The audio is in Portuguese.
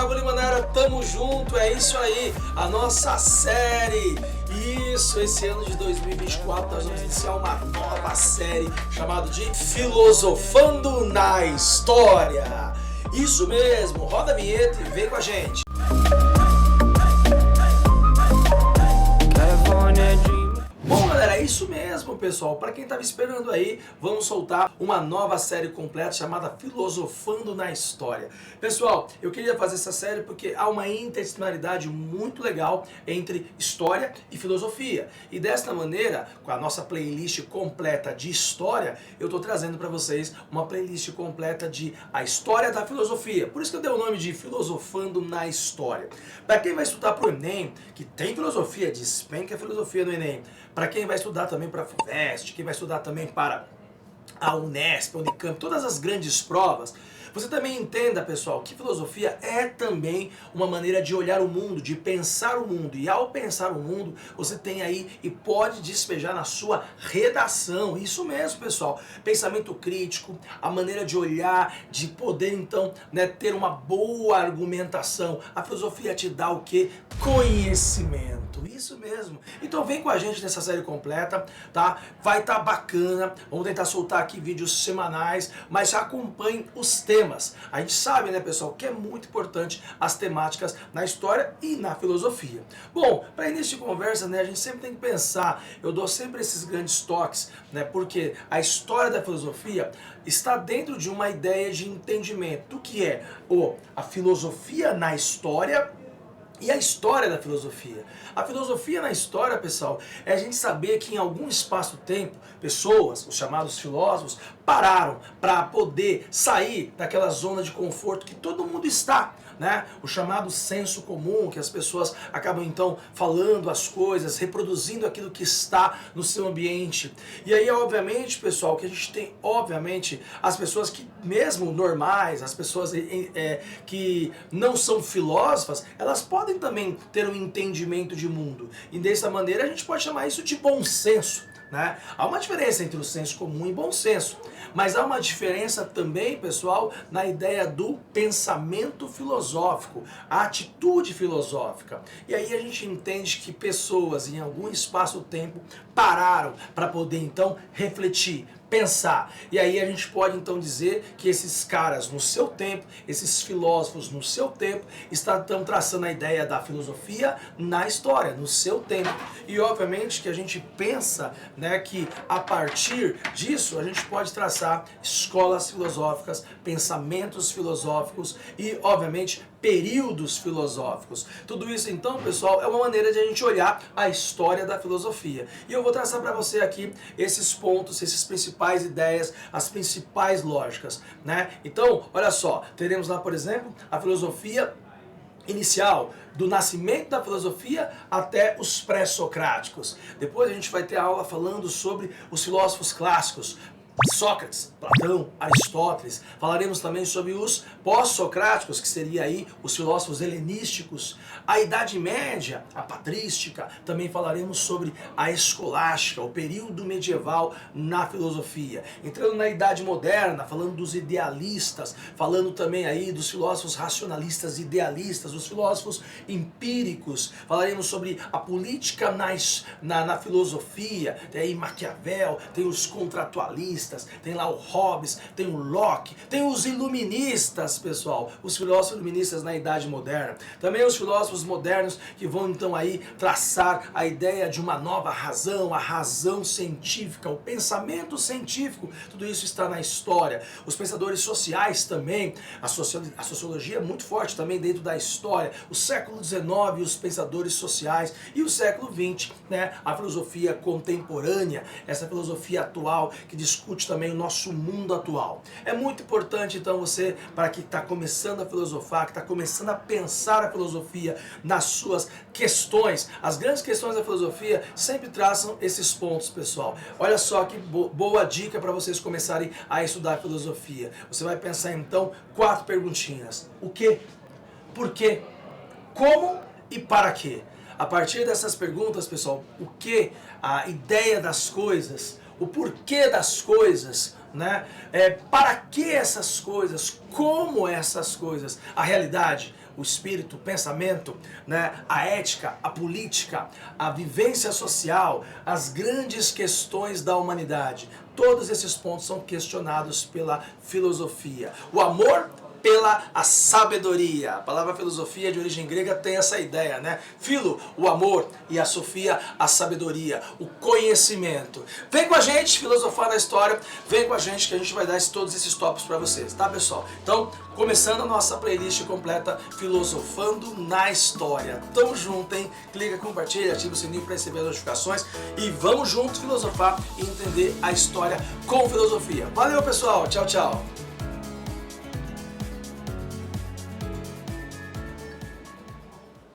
Gustavo Lima na área, tamo junto, é isso aí, a nossa série. Isso, esse ano de 2024 nós vamos iniciar uma nova série chamada de Filosofando na História. Isso mesmo, roda a vinheta e vem com a gente. Bom, galera, é isso mesmo, pessoal. Para quem estava esperando aí, vamos soltar uma nova série completa chamada Filosofando na História. Pessoal, eu queria fazer essa série porque há uma interdisciplinaridade muito legal entre história e filosofia. E desta maneira, com a nossa playlist completa de história, eu estou trazendo para vocês uma playlist completa de a história da filosofia. Por isso que eu dei o nome de Filosofando na História. Para quem vai estudar para o Enem, que tem filosofia, despenca a filosofia no Enem. Para quem vai estudar também para a FUVEST, quem vai estudar também para a Unesp, a Unicamp, todas as grandes provas, você também entenda, pessoal, que filosofia é também uma maneira de olhar o mundo, de pensar o mundo. E ao pensar o mundo, você tem aí e pode despejar na sua redação. Isso mesmo, pessoal. Pensamento crítico, a maneira de olhar, de poder, então, ter uma boa argumentação. A filosofia te dá o quê? Conhecimento. Isso mesmo. Então vem com a gente nessa série completa, tá? Vai estar bacana. Vamos tentar soltar aqui vídeos semanais, mas já acompanhe os temas. A gente sabe, né, pessoal, que é muito importante as temáticas na história e na filosofia. Bom, para início de conversa, né, a gente sempre tem que pensar, eu dou sempre esses grandes toques, né, porque a história da filosofia está dentro de uma ideia de entendimento do que é a filosofia na história e a história da filosofia. A filosofia na história, pessoal, é a gente saber que em algum espaço-tempo, pessoas, os chamados filósofos, pararam para poder sair daquela zona de conforto que todo mundo está, né? O chamado senso comum, que as pessoas acabam então falando as coisas, reproduzindo aquilo que está no seu ambiente. E aí, obviamente, pessoal, que a gente tem, obviamente, as pessoas que, mesmo normais, as pessoas que não são filósofas, elas podem também ter um entendimento de mundo. E dessa maneira a gente pode chamar isso de bom senso. Né? Há uma diferença entre o senso comum e bom senso, mas há uma diferença também, pessoal, na ideia do pensamento filosófico, a atitude filosófica. E aí a gente entende que pessoas em algum espaço-tempo pararam para poder então refletir, pensar. E aí a gente pode então dizer que esses caras no seu tempo, esses filósofos no seu tempo, estão traçando a ideia da filosofia na história, no seu tempo. E obviamente que a gente pensa, né, que a partir disso a gente pode traçar escolas filosóficas, pensamentos filosóficos e obviamente períodos filosóficos. Tudo isso então, pessoal, é uma maneira de a gente olhar a história da filosofia. E eu vou traçar para você aqui esses pontos, essas principais ideias, as principais lógicas, né? Então, olha só, teremos lá, por exemplo, a filosofia inicial, do nascimento da filosofia até os pré-socráticos. Depois a gente vai ter aula falando sobre os filósofos clássicos, Sócrates, Platão, Aristóteles. Falaremos também sobre os pós-socráticos, que seria aí os filósofos helenísticos, a Idade Média, a patrística. Também falaremos sobre a escolástica, o período medieval na filosofia. Entrando na Idade Moderna, falando dos idealistas, falando também aí dos filósofos racionalistas idealistas, os filósofos empíricos. Falaremos sobre a política na filosofia. Tem aí Maquiavel, tem os contratualistas, tem lá o Hobbes, tem o Locke, tem os iluministas, pessoal, os filósofos iluministas na Idade Moderna. Também os filósofos modernos que vão então aí traçar a ideia de uma nova razão, a razão científica, o pensamento científico, tudo isso está na história. Os pensadores sociais também, a sociologia é muito forte também dentro da história, o século XIX, os pensadores sociais, e o século XX, né, a filosofia contemporânea, essa filosofia atual que discute também o nosso mundo atual. É muito importante então você, para que está começando a filosofar, que está começando a pensar a filosofia nas suas questões, as grandes questões da filosofia sempre traçam esses pontos, pessoal. Olha só que boa dica para vocês começarem a estudar a filosofia. Você vai pensar então 4 perguntinhas: o que, por quê, como e para quê. A partir dessas perguntas, pessoal, o que, a ideia das coisas, o porquê das coisas, né? Para que essas coisas? Como essas coisas? A realidade, o espírito, o pensamento, né? A ética, a política, a vivência social, as grandes questões da humanidade. Todos esses pontos são questionados pela filosofia. O amor pela a sabedoria. A palavra filosofia de origem grega tem essa ideia, né? Philo, o amor, e a sofia, a sabedoria, o conhecimento. Vem com a gente filosofar na história, vem com a gente que a gente vai dar todos esses tópicos para vocês, tá, pessoal? Então, começando a nossa playlist completa Filosofando na História. Tamo junto, hein? Clica, compartilha, ativa o sininho para receber as notificações e vamos juntos filosofar e entender a história com filosofia. Valeu, pessoal. Tchau, tchau.